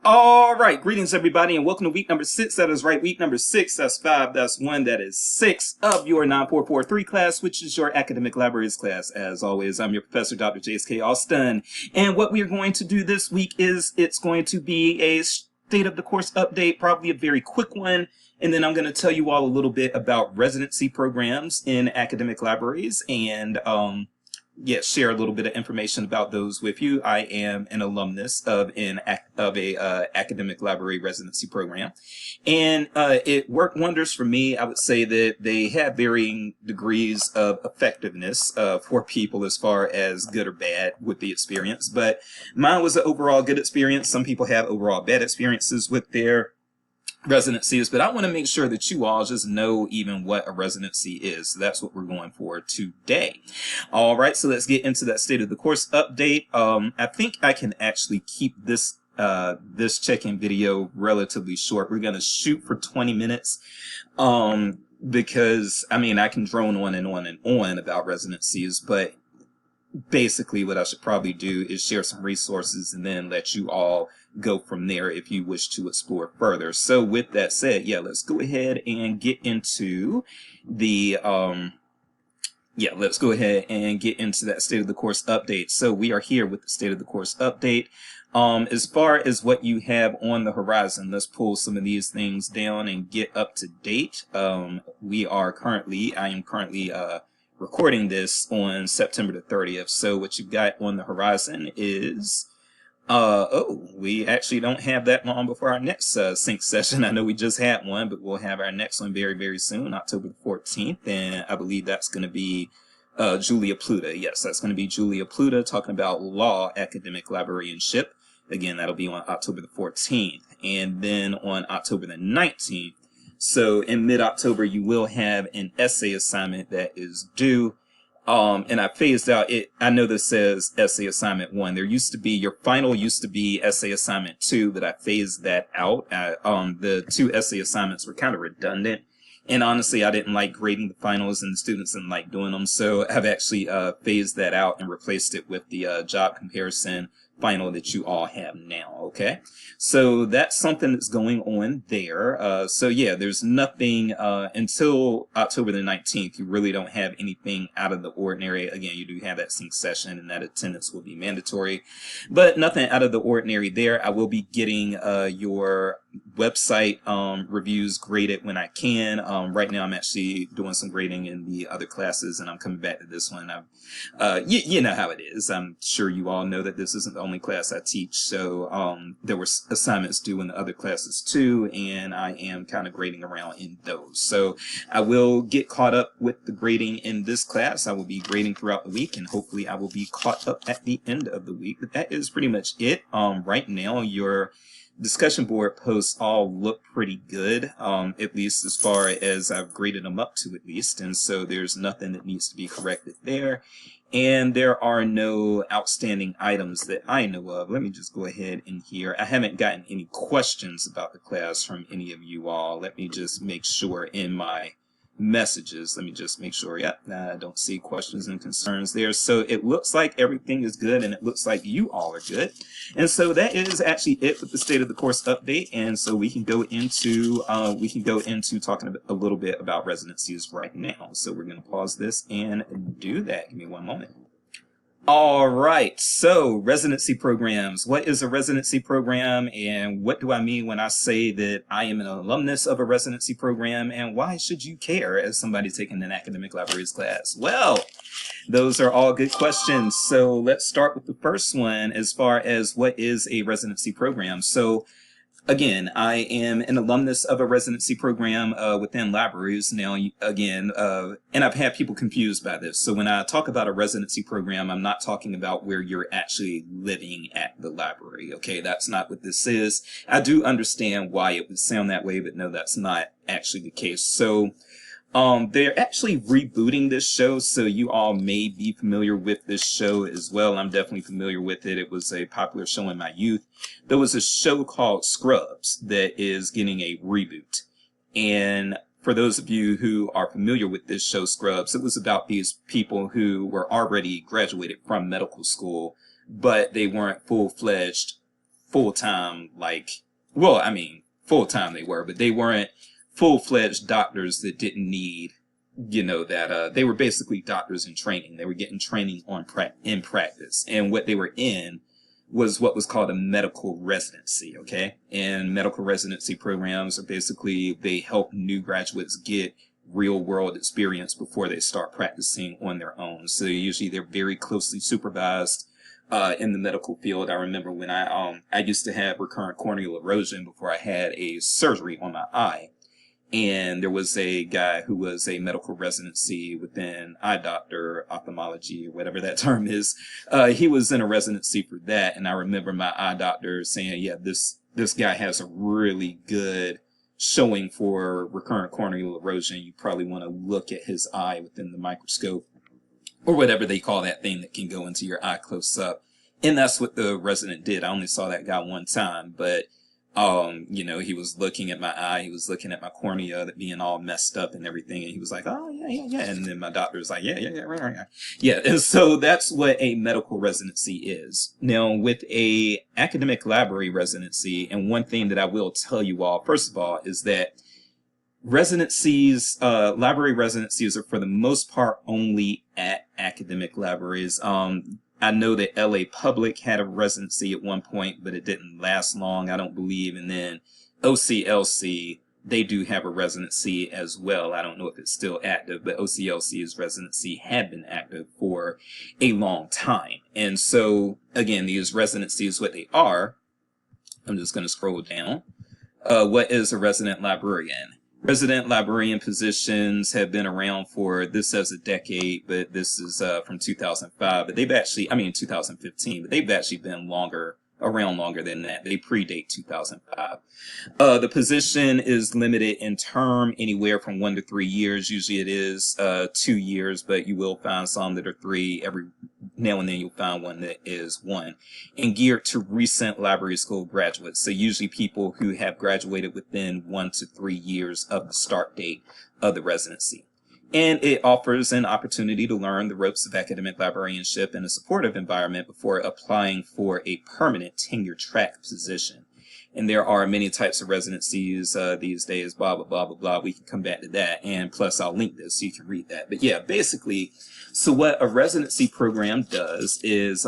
All right, greetings everybody, and welcome to week number 6. That is right, week number 6. That's 5. That's 1. That is 6 of your 9443 class, which is your academic libraries class. As always, I'm your professor, Dr. J.S.K. Austin, and what we are going to do this week is it's going to be a state of the course update, probably a very quick one, and then I'm going to tell you all a little bit about residency programs in academic libraries and share a little bit of information about those with you. I am an alumnus of a academic library residency program, and it worked wonders for me. I would say that they have varying degrees of effectiveness for people as far as good or bad with the experience, but mine was an overall good experience. Some people have overall bad experiences with their residencies, but I want to make sure that you all just know even what a residency is. So that's what we're going for today. All right, so let's get into that state of the course update. I think I can actually keep this check-in video relatively short. We're going to shoot for 20 minutes because I can drone on and on and on about residencies, but basically what I should probably do is share some resources and then let you all go from there if you wish to explore further. So with that said, let's go ahead and get into the let's go ahead and get into that state of the course update. So we are here with the state of the course update. As far as what you have on the horizon, let's pull some of these things down and get up to date. I am currently recording this on September the 30th. So what you've got on the horizon is, we actually don't have that long before our next sync session. I know we just had one, but we'll have our next one very, very soon, October the 14th. And I believe that's going to be Julia Pluta. Yes, that's going to be Julia Pluta talking about law academic librarianship. Again, that'll be on October the 14th. And then on October the 19th, so in mid-October, you will have an essay assignment that is due. And I phased out it. I know this says essay assignment 1. Your final used to be essay assignment 2, but I phased that out. The 2 essay assignments were kind of redundant. And honestly, I didn't like grading the finals and the students didn't like doing them. So I've actually phased that out and replaced it with the job comparison final that you all have now. Okay, so that's something that's going on there. There's nothing until October the 19th. You really don't have anything out of the ordinary. Again, you do have that sync session and that attendance will be mandatory, but nothing out of the ordinary there. I will be getting your website reviews graded when I can. Right now I'm actually doing some grading in the other classes and I'm coming back to this one. You know how it is. I'm sure you all know that this isn't the only class I teach, so there were assignments due in the other classes too, and I am kind of grading around in those. So I will get caught up with the grading in this class. I will be grading throughout the week and hopefully I will be caught up at the end of the week. But that is pretty much it. Right now your discussion board posts all look pretty good, at least as far as I've graded them up to at least, and so there's nothing that needs to be corrected there, and there are no outstanding items that I know of. Let me just go ahead in here. I haven't gotten any questions about the class from any of you all. Let me just make sure in my messages. Let me just make sure. I don't see questions and concerns there. So it looks like everything is good and it looks like you all are good. And so that is actually it with the state of the course update. And so we can go into talking a little bit about residencies right now. So we're going to pause this and do that. Give me one moment. All right, so residency programs. What is a residency program and what do I mean when I say that I am an alumnus of a residency program, and why should you care as somebody taking an academic libraries class? Well, those are all good questions. So let's start with the first one as far as what is a residency program. So again, I am an alumnus of a residency program within libraries. Now, again, and I've had people confused by this. So when I talk about a residency program, I'm not talking about where you're actually living at the library. Okay, that's not what this is. I do understand why it would sound that way, but no, that's not actually the case. So they're actually rebooting this show, so you all may be familiar with this show as well. I'm definitely familiar with it. It was a popular show in my youth. There was a show called Scrubs that is getting a reboot. And for those of you who are familiar with this show, Scrubs, it was about these people who were already graduated from medical school, but they weren't full-fledged full-time, like, well, I mean, full-time they were, but they weren't full-fledged doctors that didn't need, that they were basically doctors in training. They were getting training in practice. And what they were in was what was called a medical residency, okay? And medical residency programs are basically, they help new graduates get real world experience before they start practicing on their own. So usually they're very closely supervised in the medical field. I remember when I used to have recurrent corneal erosion before I had a surgery on my eye. And there was a guy who was a medical residency within eye doctor, ophthalmology, or whatever that term is. He was in a residency for that. And I remember my eye doctor saying, yeah, this guy has a really good showing for recurrent corneal erosion. You probably want to look at his eye within the microscope, or whatever they call that thing that can go into your eye close up. And that's what the resident did. I only saw that guy one time, but he was looking at my eye, he was looking at my cornea that being all messed up and everything, and he was like, oh, yeah. And then my doctor was like, yeah, right. Yeah, and so that's what a medical residency is. Now, with a academic library residency, and one thing that I will tell you all, first of all, is that library residencies are for the most part only at academic libraries. I know that LA Public had a residency at one point, but it didn't last long, I don't believe. And then OCLC, they do have a residency as well. I don't know if it's still active, but OCLC's residency had been active for a long time. And so, again, these residencies, what they are, I'm just going to scroll down. What is a resident librarian? Resident librarian positions have been around for, this says a decade, but this is from 2005. But 2015, but they've actually been around longer than that. They predate 2005. The position is limited in term, anywhere from 1 to 3 years. Usually it is 2 years, but you will find some that are 3. Every now and then you'll find one that is 1. And geared to recent library school graduates. So usually people who have graduated within 1 to 3 years of the start date of the residency. And it offers an opportunity to learn the ropes of academic librarianship in a supportive environment before applying for a permanent tenure track position. And there are many types of residencies these days, blah, blah, blah, blah, blah. We can come back to that. And plus, I'll link this so you can read that. But yeah, basically, so what a residency program does is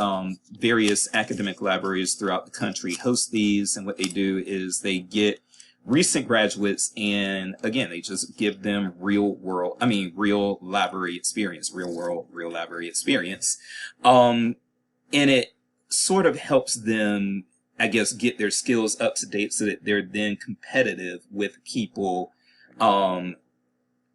various academic libraries throughout the country host these. And what they do is they get recent graduates, and again, they just give them real library experience, real library experience. And it sort of helps them, I guess, get their skills up to date so that they're then competitive with people.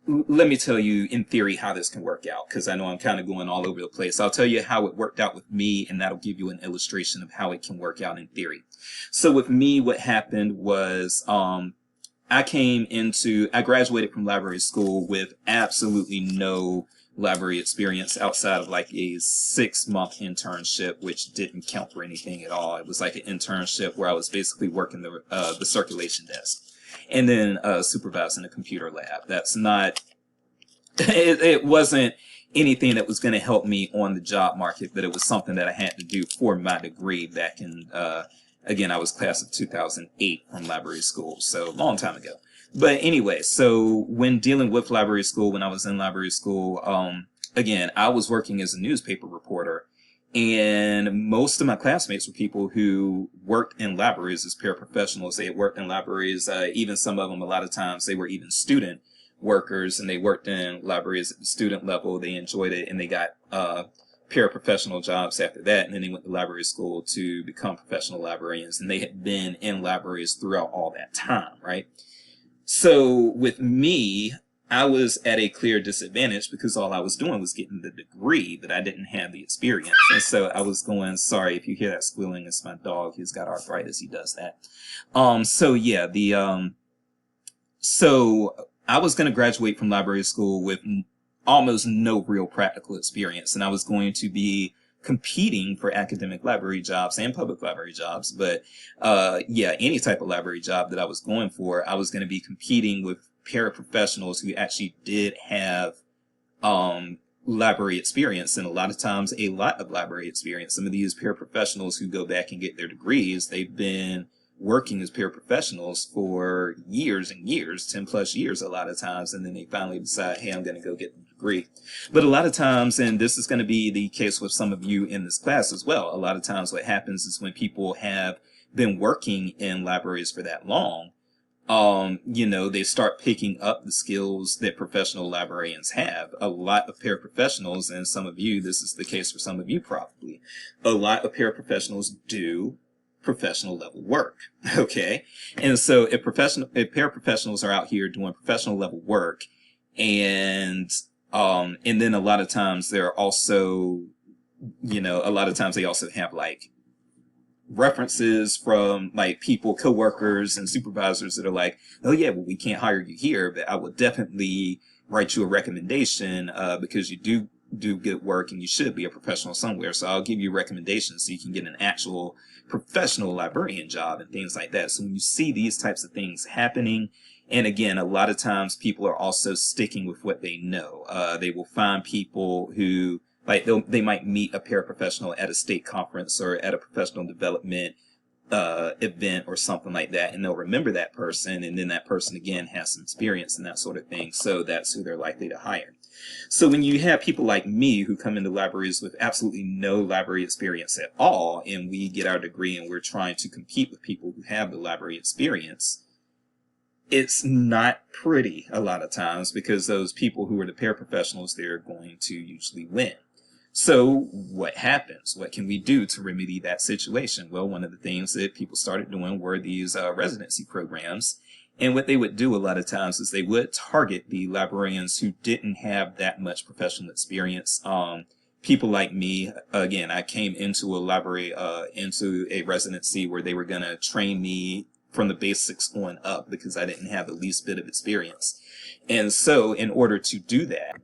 Let me tell you in theory how this can work out, because I know I'm kind of going all over the place. I'll tell you how it worked out with me, and that'll give you an illustration of how it can work out in theory. So with me, what happened was I graduated from library school with absolutely no library experience outside of like a 6-month internship, which didn't count for anything at all. It was like an internship where I was basically working the circulation desk and then supervising a computer lab. That's not, it wasn't anything that was going to help me on the job market, but it was something that I had to do for my degree back in, again, I was class of 2008 from library school, so a long time ago. But anyway, so when dealing with library school, when I was in library school, again, I was working as a newspaper reporter, and most of my classmates were people who worked in libraries as paraprofessionals. They had worked in libraries, even some of them, a lot of times, they were even student workers, and they worked in libraries at the student level. They enjoyed it, and they got paraprofessional jobs after that, and then they went to library school to become professional librarians, and they had been in libraries throughout all that time, right? So with me, I was at a clear disadvantage because all I was doing was getting the degree, but I didn't have the experience. And so I was going, sorry if you hear that squealing, it's my dog. He's got arthritis. He does that. So I was going to graduate from library school with almost no real practical experience, and I was going to be competing for academic library jobs and public library jobs. But any type of library job that I was going for, I was going to be competing with paraprofessionals who actually did have library experience, and a lot of times a lot of library experience. Some of these paraprofessionals who go back and get their degrees, they've been working as paraprofessionals for years and years, 10 plus years a lot of times, and then they finally decide, hey, I'm going to go get the degree. But a lot of times, and this is going to be the case with some of you in this class as well, a lot of times what happens is when people have been working in libraries for that long, they start picking up the skills that professional librarians have. A lot of paraprofessionals, and some of you, this is the case for some of you probably, a lot of paraprofessionals do professional level work. Okay. And so if paraprofessionals are out here doing professional level work, and then a lot of times they're also, a lot of times they also have like references from like people, coworkers and supervisors that are like, oh yeah, well, we can't hire you here, but I will definitely write you a recommendation, because you do good work and you should be a professional somewhere. So I'll give you recommendations so you can get an actual professional librarian job and things like that. So when you see these types of things happening, and again, a lot of times people are also sticking with what they know. They will find people who, like, they might meet a paraprofessional at a state conference or at a professional development event or something like that, and they'll remember that person, and then that person again has some experience and that sort of thing, so that's who they're likely to hire. So when you have people like me who come into libraries with absolutely no library experience at all, and we get our degree and we're trying to compete with people who have the library experience, it's not pretty a lot of times, because those people who are the paraprofessionals, they're going to usually win. So what happens? What can we do to remedy that situation? Well, one of the things that people started doing were these residency programs. And what they would do a lot of times is they would target the librarians who didn't have that much professional experience. People like me, again, I came into a library, into a residency where they were going to train me from the basics on up, because I didn't have the least bit of experience. And so in order to do that,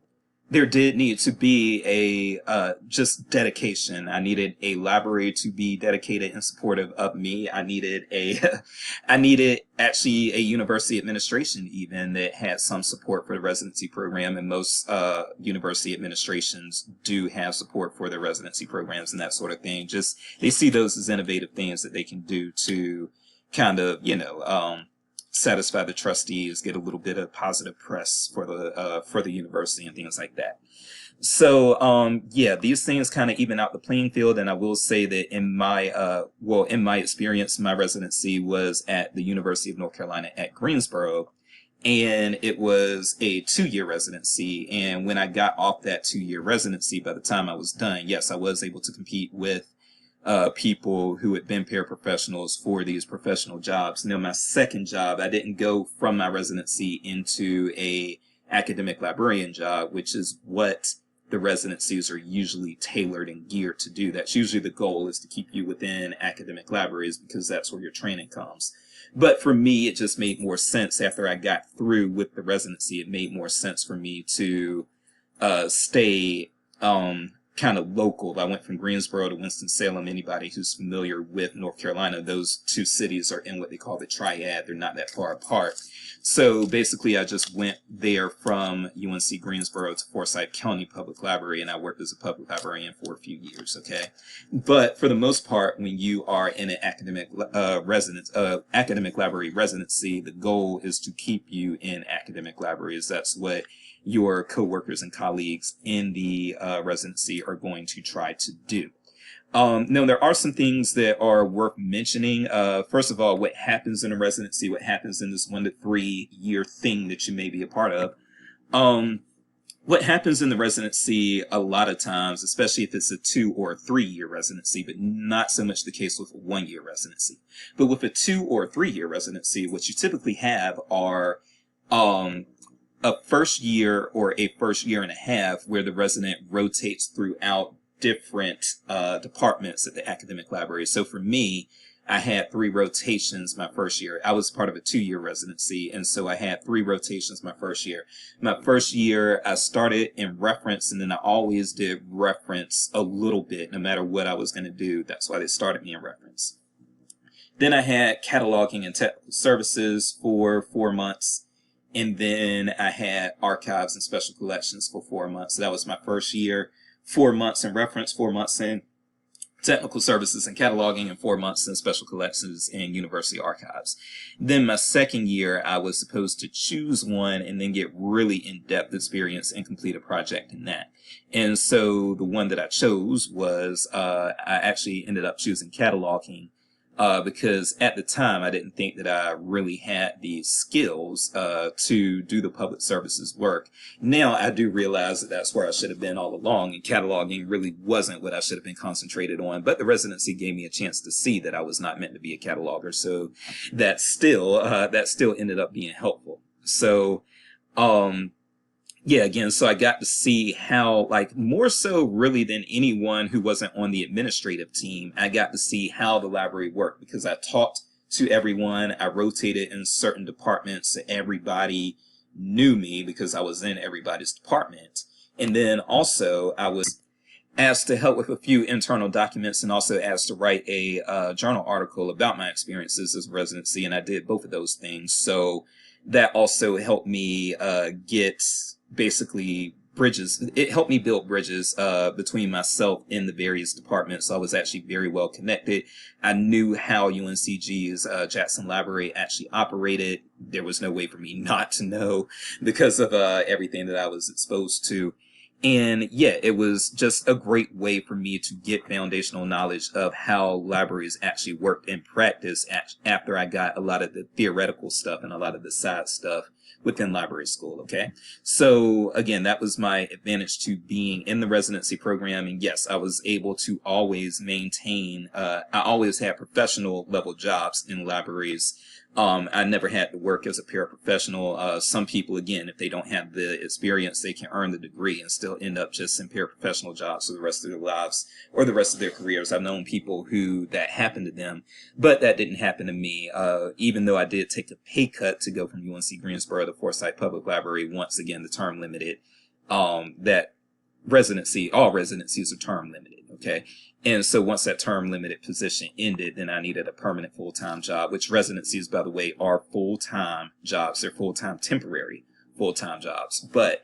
there did need to be a just dedication. I needed a library to be dedicated and supportive of me. I needed actually a university administration even that had some support for the residency program, and most university administrations do have support for their residency programs and that sort of thing. Just they see those as innovative things that they can do to kind of, satisfy the trustees, get a little bit of positive press for the university and things like that. So, these things kind of even out the playing field. And I will say that in my experience, my residency was at the University of North Carolina at Greensboro, and it was a 2-year residency. And when I got off that 2-year residency, by the time I was done, yes, I was able to compete with people who had been paraprofessionals for these professional jobs. Now, my second job, I didn't go from my residency into a academic librarian job, which is what the residencies are usually tailored and geared to do. That's usually the goal, is to keep you within academic libraries, because that's where your training comes. But for me, it just made more sense after I got through with the residency. It made more sense for me to stay kind of local. I went from Greensboro to Winston-Salem. Anybody who's familiar with North Carolina, those two cities are in what they call the triad. They're not that far apart. So basically, I just went there from UNC Greensboro to Forsyth County Public Library, and I worked as a public librarian for a few years, okay? But for the most part, when you are in an academic library residency, the goal is to keep you in academic libraries. That's what your coworkers and colleagues in the residency are going to try to do. Now, there are some things that are worth mentioning. First of all, what happens in a residency, what happens in this 1 to 3 year thing that you may be a part of. What happens in the residency a lot of times, especially if it's a 2 or 3 year residency, but not so much the case with a 1 year residency. But with a 2 or 3 year residency, what you typically have are a first year or a first year and a half where the resident rotates throughout different departments at the academic library. So for me, I had 3 rotations my first year. I was part of a 2-year residency, and so I had 3 rotations my first year. My first year, I started in reference, and then I always did reference a little bit, no matter what I was going to do. That's why they started me in reference. Then I had cataloging and technical services for 4 months. And then I had archives and special collections for 4 months. So that was my first year, 4 months in reference, 4 months in technical services and cataloging, and 4 months in special collections and university archives. Then my second year, I was supposed to choose one and then get really in-depth experience and complete a project in that. And so the one that I chose was, I actually ended up choosing cataloging, because at the time I didn't think that I really had the skills to do the public services work. Now I do realize that that's where I should have been all along, and cataloging really wasn't what I should have been concentrated on. But the residency gave me a chance to see that I was not meant to be a cataloger, so that still ended up being helpful. So yeah, again, so I got to see how, like, more so really than anyone who wasn't on the administrative team, I got to see how the library worked, because I talked to everyone. I rotated in certain departments, so everybody knew me because I was in everybody's department. And then also I was asked to help with a few internal documents, and also asked to write a journal article about my experiences as a residency, and I did both of those things. So that also helped me get basically bridges. It helped me build bridges between myself and the various departments. So I was actually very well connected. I knew how UNCG's Jackson Library actually operated. There was no way for me not to know because of everything that I was exposed to. And yeah, it was just a great way for me to get foundational knowledge of how libraries actually worked in practice after I got a lot of the theoretical stuff and a lot of the side stuff within library school. Okay. So again, that was my advantage to being in the residency program. And yes, I was able to always maintain, I always had professional level jobs in libraries. I never had to work as a paraprofessional. Some people, again, if they don't have the experience, they can earn the degree and still end up just in paraprofessional jobs for the rest of their lives or the rest of their careers. I've known people who that happened to them, but that didn't happen to me. Even though I did take a pay cut to go from UNC Greensboro to Forsyth Public Library, once again, the term limited, that residency, all residencies are term limited. Okay. And so once that term limited position ended, then I needed a permanent full-time job, which residencies, by the way, are full-time jobs. They're full-time, temporary full-time jobs. But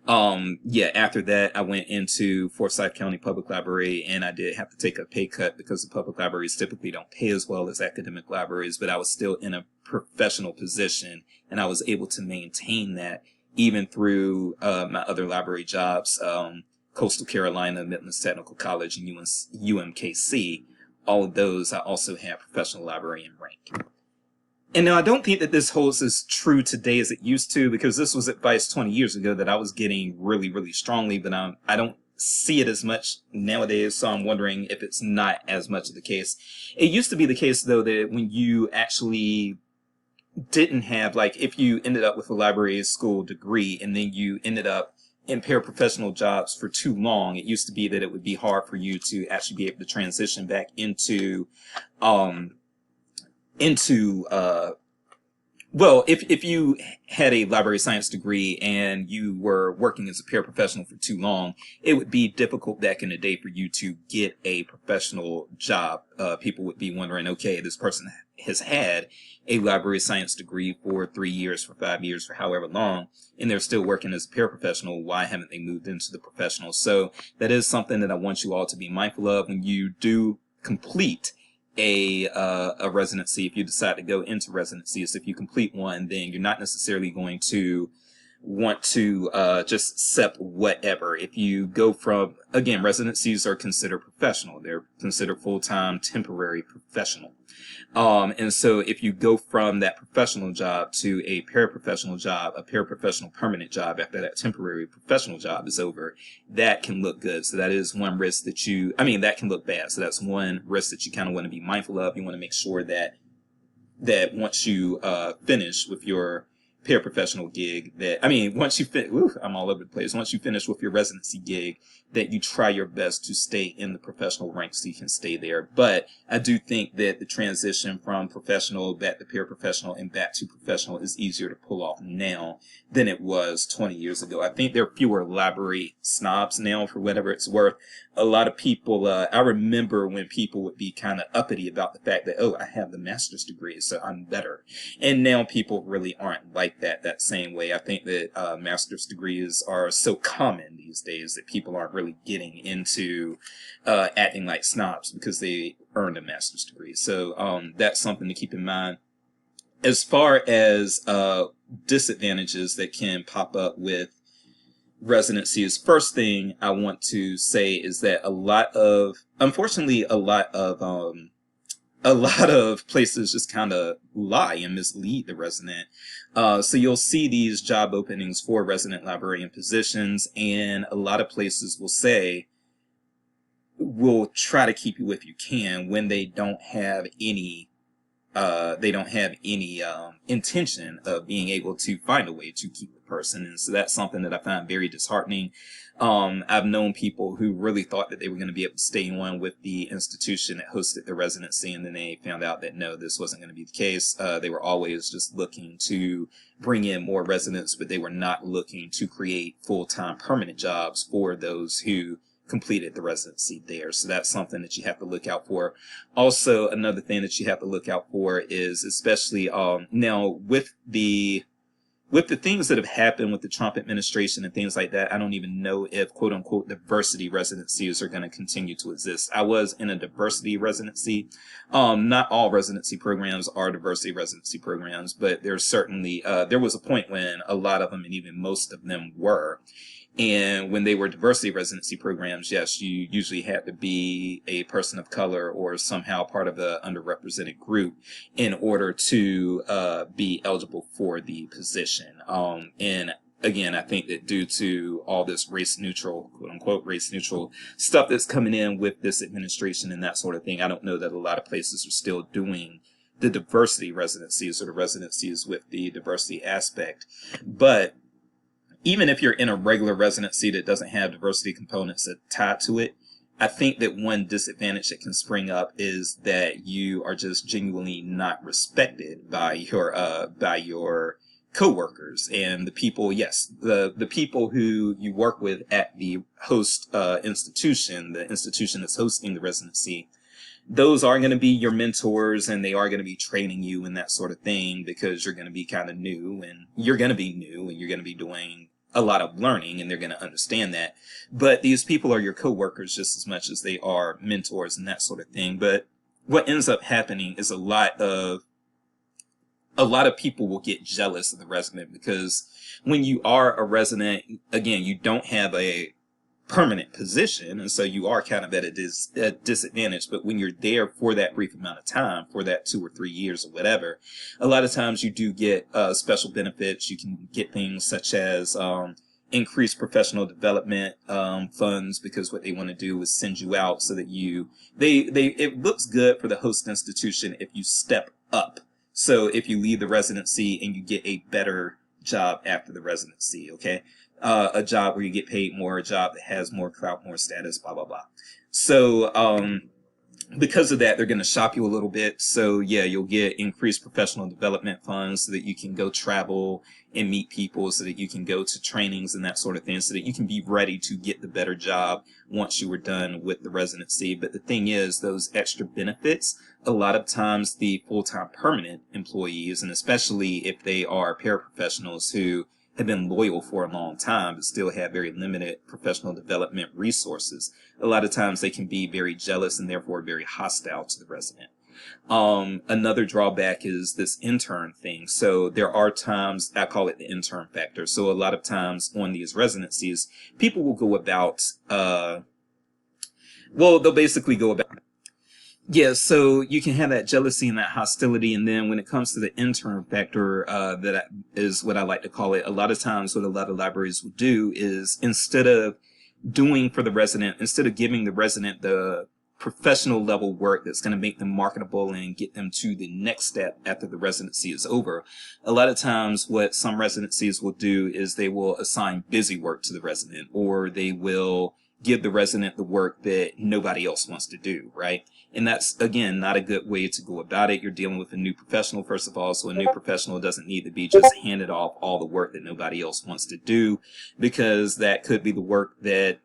yeah, after that, I went into Forsyth County Public Library, and I did have to take a pay cut because the public libraries typically don't pay as well as academic libraries, but I was still in a professional position, and I was able to maintain that even through my other library jobs. Coastal Carolina, Midlands Technical College, and UMKC, all of those, I also had professional librarian rank. And now I don't think that this holds as true today as it used to, because this was advice 20 years ago that I was getting really, really strongly, but I don't see it as much nowadays, so I'm wondering if it's not as much of the case. It used to be the case, though, that when you actually didn't have, like, if you ended up with a library school degree and then you ended up in paraprofessional jobs for too long, it used to be that it would be hard for you to actually be able to transition back into well, if you had a library science degree and you were working as a paraprofessional for too long, it would be difficult back in the day for you to get a professional job. People would be wondering, okay, this person has had a library science degree for 3 years, for 5 years, for however long, and they're still working as a paraprofessional. Why haven't they moved into the professional? So that is something that I want you all to be mindful of when you do complete a residency. If you decide to go into residencies, if you complete one, then you're not necessarily going to want to just accept whatever. If you go from, again, residencies are considered professional. They're considered full-time, temporary professional. And so if you go from that professional job to a paraprofessional job, a paraprofessional permanent job after that temporary professional job is over, that can look good. So that is one risk that that can look bad. So that's one risk that you kind of want to be mindful of. You want to make sure that once you finish with your paraprofessional gig, once you I'm all over the place. Once you finish with your residency gig, that you try your best to stay in the professional ranks so you can stay there. But I do think that the transition from professional back to paraprofessional and back to professional is easier to pull off now than it was 20 years ago. I think there are fewer library snobs now, for whatever it's worth. A lot of people, I remember when people would be kind of uppity about the fact that, oh, I have the master's degree, so I'm better. And now people really aren't like like that same way. I think that master's degrees are so common these days that people aren't really getting into acting like snobs because they earned a master's degree. So that's something to keep in mind. As far as disadvantages that can pop up with residencies, first thing I want to say is that unfortunately, a lot of places just kind of lie and mislead the resident. So you'll see these job openings for resident librarian positions, and a lot of places will say, we'll try to keep you if you can, when they don't have any intention of being able to find a way to keep the person. And so that's something that I find very disheartening. I've known people who really thought that they were going to be able to stay on with the institution that hosted the residency, and then they found out that no, this wasn't going to be the case. They were always just looking to bring in more residents, but they were not looking to create full-time permanent jobs for those who completed the residency there. So that's something that you have to look out for. Also, another thing that you have to look out for is, especially now with the things that have happened with the Trump administration and things like that, I don't even know if quote unquote diversity residencies are going to continue to exist. I was in a diversity residency. Not all residency programs are diversity residency programs, but there's certainly, there was a point when a lot of them, and even most of them, were. And when they were diversity residency programs, yes, you usually had to be a person of color or somehow part of the underrepresented group in order to be eligible for the position. And again, I think that due to all this race neutral, quote unquote, race neutral stuff that's coming in with this administration and that sort of thing, I don't know that a lot of places are still doing the diversity residencies or the residencies with the diversity aspect. But even if you're in a regular residency that doesn't have diversity components tied to it, I think that one disadvantage that can spring up is that you are just genuinely not respected by your coworkers and the people, yes, the people who you work with at the host institution, the institution that's hosting the residency. Those are going to be your mentors, and they are going to be training you and that sort of thing, because you're going to be kind of new, and you're going to be doing a lot of learning, and they're going to understand that. But these people are your coworkers just as much as they are mentors and that sort of thing. But what ends up happening is a lot of people will get jealous of the resident, because when you are a resident, again, you don't have a permanent position, and so you are kind of at a disadvantage. But when you're there for that brief amount of time, for that 2 or 3 years or whatever, a lot of times you do get special benefits. You can get things such as increased professional development funds, because what they want to do is send you out so that it looks good for the host institution if you step up. So if you leave the residency and you get a better job after the residency, okay? A job where you get paid more, a job that has more clout, more status, blah, blah, blah. So, because of that, they're going to shop you a little bit. So yeah, you'll get increased professional development funds so that you can go travel and meet people, so that you can go to trainings and that sort of thing, so that you can be ready to get the better job once you were done with the residency. But the thing is, those extra benefits, a lot of times the full-time permanent employees, and especially if they are paraprofessionals who have been loyal for a long time but still have very limited professional development resources, a lot of times they can be very jealous and therefore very hostile to the resident. Another drawback is this intern thing. So there are times, I call it the intern factor. So a lot of times on these residencies, people will go about, they'll basically go about. Yeah, so you can have that jealousy and that hostility, and then when it comes to the intern factor, is what I like to call it. A lot of times what a lot of libraries will do is, instead of giving the resident the professional level work that's going to make them marketable and get them to the next step after the residency is over, a lot of times what some residencies will do is they will assign busy work to the resident, or they will give the resident the work that nobody else wants to do, right? And that's, again, not a good way to go about it. You're dealing with a new professional, first of all, so a new professional doesn't need to be just handed off all the work that nobody else wants to do, because that could be the work that,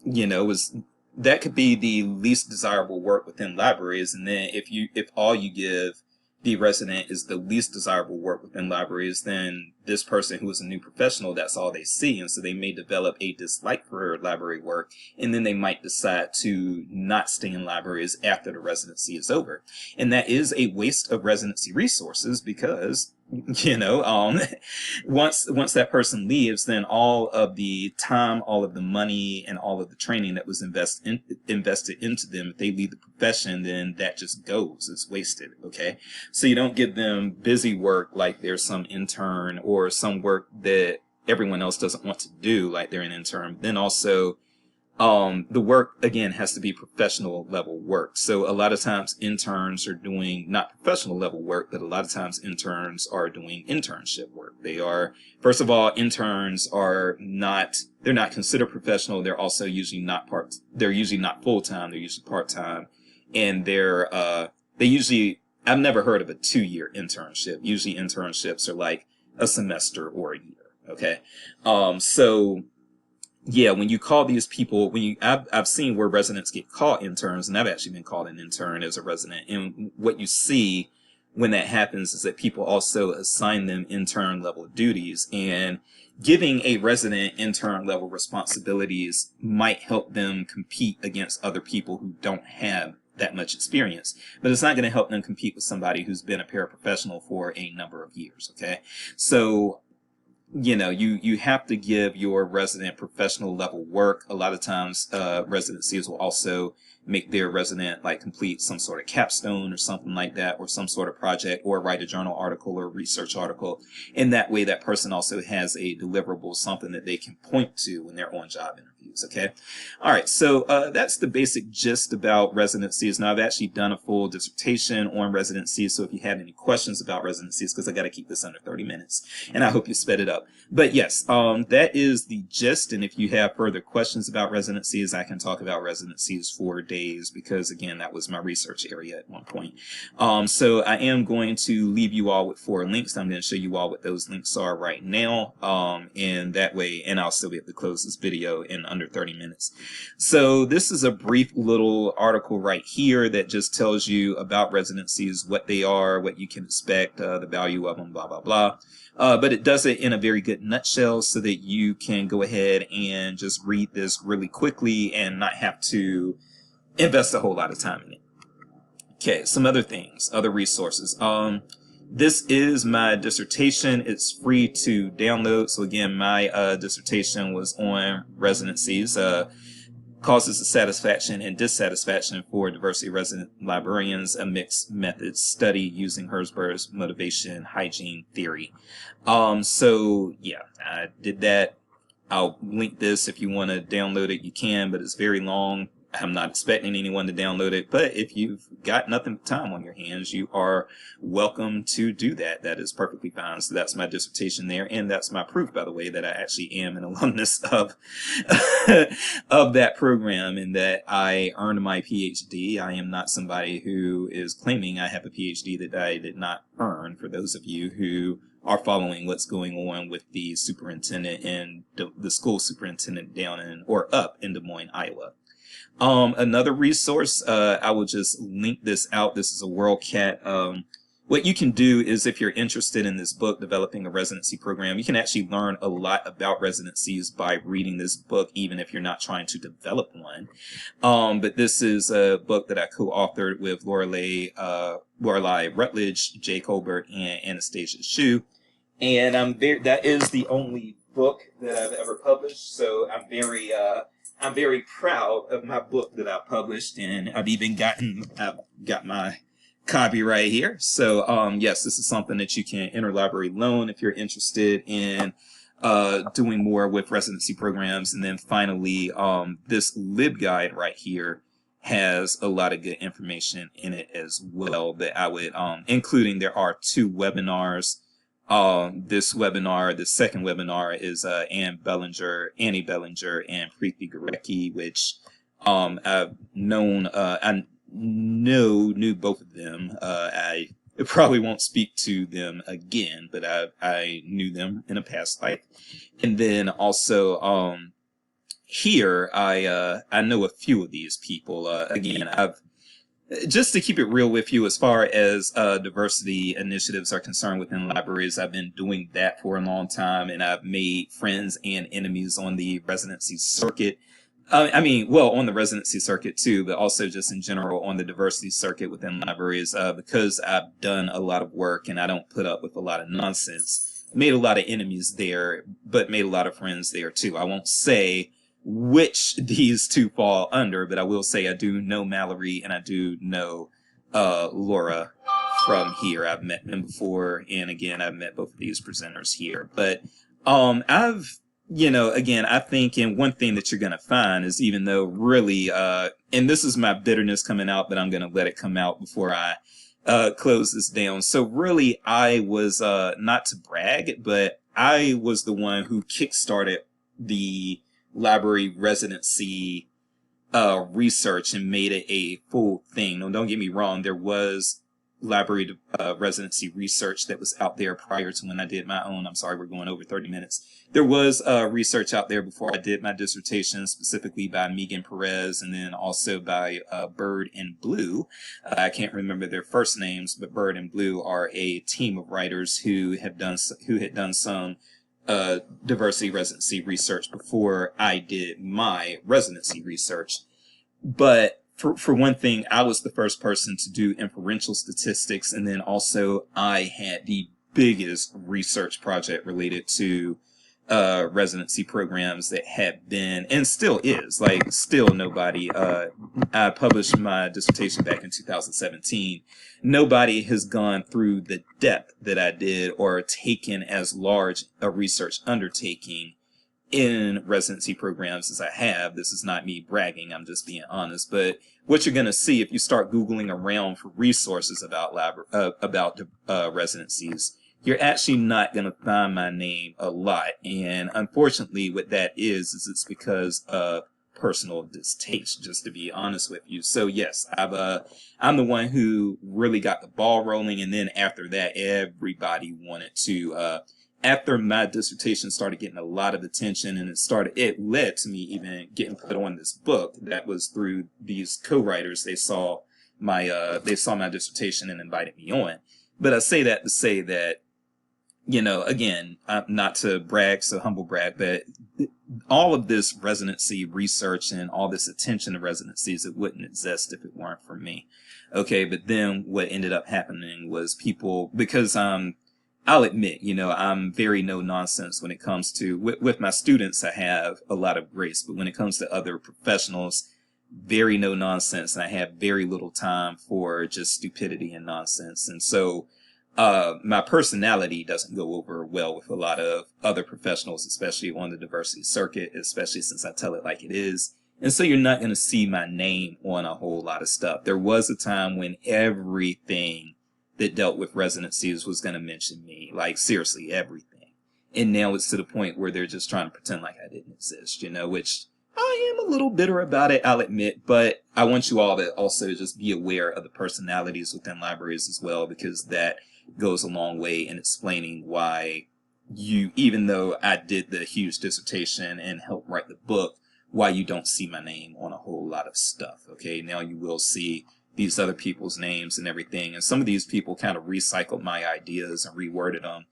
that could be the least desirable work within libraries. And then if all you give the resident is the least desirable work within libraries, then this person who is a new professional, that's all they see. And so they may develop a dislike for library work, and then they might decide to not stay in libraries after the residency is over. And that is a waste of residency resources because once that person leaves, then all of the time, all of the money, and all of the training that was invested into them, if they leave the profession, then that just goes. It's wasted. Okay, so you don't give them busy work like they're some intern, or some work that everyone else doesn't want to do like they're an intern. Then also, the work, again, has to be professional level work. So a lot of times interns are doing not professional level work, but a lot of times interns are doing internship work. First of all, interns they're not considered professional. They're also usually not full-time. They're usually part-time. And I've never heard of a 2-year internship. Usually internships are like a semester or a year. Okay. So yeah, when you call these people, I've seen where residents get called interns, and I've actually been called an intern as a resident. And what you see when that happens is that people also assign them intern level duties, and giving a resident intern level responsibilities might help them compete against other people who don't have that much experience, but it's not going to help them compete with somebody who's been a paraprofessional for a number of years. Okay. So you have to give your resident professional level work. A lot of times, residencies will also make their resident like complete some sort of capstone or something like that, or some sort of project, or write a journal article or research article. In that way, that person also has a deliverable, something that they can point to when they're on job interviews. Okay. All right. So, that's the basic gist about residencies. Now, I've actually done a full dissertation on residencies. So if you have any questions about residencies, because I got to keep this under 30 minutes, and I hope you sped it up. But yes, that is the gist. And if you have further questions about residencies, I can talk about residencies for days, because again, that was my research area at one point. So I am going to leave you all with 4 links. I'm going to show you all what those links are right now. And that way, and I'll still be able to close this video in under 30 minutes. So this is a brief little article right here that just tells you about residencies, what they are, what you can expect, the value of them, blah, blah, blah. But it does it in a very good nutshell so that you can go ahead and just read this really quickly and not have to invest a whole lot of time in it. Okay, some other things, other resources. This is my dissertation. It's free to download. So again, my dissertation was on residencies, causes of satisfaction and dissatisfaction for diversity resident librarians, a mixed methods study using Herzberg's motivation hygiene theory. So yeah, I did that. I'll link this if you want to download it, you can, but it's very long. I'm not expecting anyone to download it, but if you've got nothing but time on your hands, you are welcome to do that. That is perfectly fine. So that's my dissertation there, and that's my proof, by the way, that I actually am an alumnus of of that program, and that I earned my PhD. I am not somebody who is claiming I have a PhD that I did not earn, for those of you who are following what's going on with the superintendent and the school superintendent down up in Des Moines, Iowa. Another resource, I will just link this out. This is a WorldCat. What you can do is, if you're interested in this book, Developing a Residency Program, you can actually learn a lot about residencies by reading this book, even if you're not trying to develop one. But this is a book that I co-authored with Lorelei Rutledge, Jay Colbert, and Anastasia Shu. And that is the only book that I've ever published. So I'm very proud of my book that I published, and I've got my copyright here. So, yes, this is something that you can interlibrary loan if you're interested in doing more with residency programs. And then finally, this LibGuide right here has a lot of good information in it as well that I would, including there are 2 webinars. The second webinar is Annie Bellinger, and Preeti Gorecki, which I've known, knew both of them. I probably won't speak to them again, but I knew them in a past life. And then also here I know a few of these people. Again, Just to keep it real with you, as far as diversity initiatives are concerned within libraries, I've been doing that for a long time, and I've made friends and enemies on the residency circuit. I mean, well, on the residency circuit too, but also just in general on the diversity circuit within libraries, because I've done a lot of work and I don't put up with a lot of nonsense. Made a lot of enemies there, but made a lot of friends there too. I won't say which these two fall under, but I will say I do know Mallory and I do know Laura from here. I've met them before, and again, I've met both of these presenters here. But I've again, I think, and one thing that you're going to find is, even though really, and this is my bitterness coming out, but I'm going to let it come out before I close this down. So really, I was, not to brag, but I was the one who kickstarted the library residency research and made it a full thing. No, don't get me wrong, there was library residency research that was out there prior to when I did my own. I'm sorry, we're going over 30 minutes. There was research out there before I did my dissertation, specifically by Megan Perez, and then also by Bird and Blue. I can't remember their first names, but Bird and Blue are a team of writers who had done some diversity residency research before I did my residency research. But for one thing, I was the first person to do inferential statistics, and then also I had the biggest research project related to residency programs that had been, and still is, like, still nobody, I published my dissertation back in 2017. Nobody has gone through the depth that I did or taken as large a research undertaking in residency programs as I have. This is not me bragging, I'm just being honest. But what you're going to see if you start Googling around for resources about residencies, you're actually not going to find my name a lot. And unfortunately, what that is it's because of personal distaste, just to be honest with you. So yes, I'm the one who really got the ball rolling. And then after that, everybody wanted to, after my dissertation started getting a lot of attention, and it led to me even getting put on this book. That was through these co-writers. They saw my dissertation and invited me on. But I say that to say that, again, not to brag, so humble brag, but all of this residency research and all this attention to residencies, it wouldn't exist if it weren't for me. Okay, but then what ended up happening was people, because I'll admit, I'm very no nonsense when it comes to, with my students, I have a lot of grace, but when it comes to other professionals, very no nonsense, and I have very little time for just stupidity and nonsense. And so my personality doesn't go over well with a lot of other professionals, especially on the diversity circuit, especially since I tell it like it is. And so you're not going to see my name on a whole lot of stuff. There was a time when everything that dealt with residencies was going to mention me, like seriously everything. And now it's to the point where they're just trying to pretend like I didn't exist, which I am a little bitter about it, I'll admit, but I want you all to also just be aware of the personalities within libraries as well, because that goes a long way in explaining why even though I did the huge dissertation and helped write the book, why you don't see my name on a whole lot of stuff. Okay, now you will see these other people's names and everything, and some of these people kind of recycled my ideas and reworded them,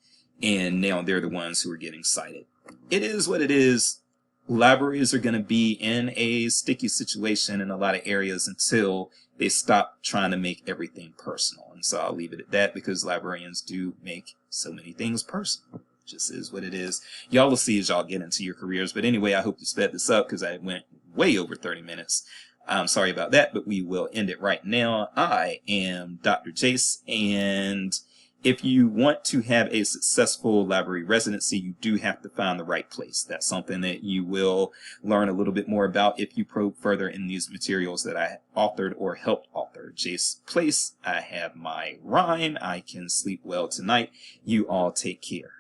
and now they're the ones who are getting cited. It is what it is. Libraries are going to be in a sticky situation in a lot of areas until they stop trying to make everything personal. And so I'll leave it at that, because librarians do make so many things personal. Just is what it is. Y'all will see as y'all get into your careers. But anyway, I hope to sped this up because I went way over 30 minutes. I'm sorry about that, but we will end it right now. I am Dr. Jace, and if you want to have a successful library residency, you do have to find the right place. That's something that you will learn a little bit more about if you probe further in these materials that I authored or helped author. Jace Place, I have my rhyme. I can sleep well tonight. You all take care.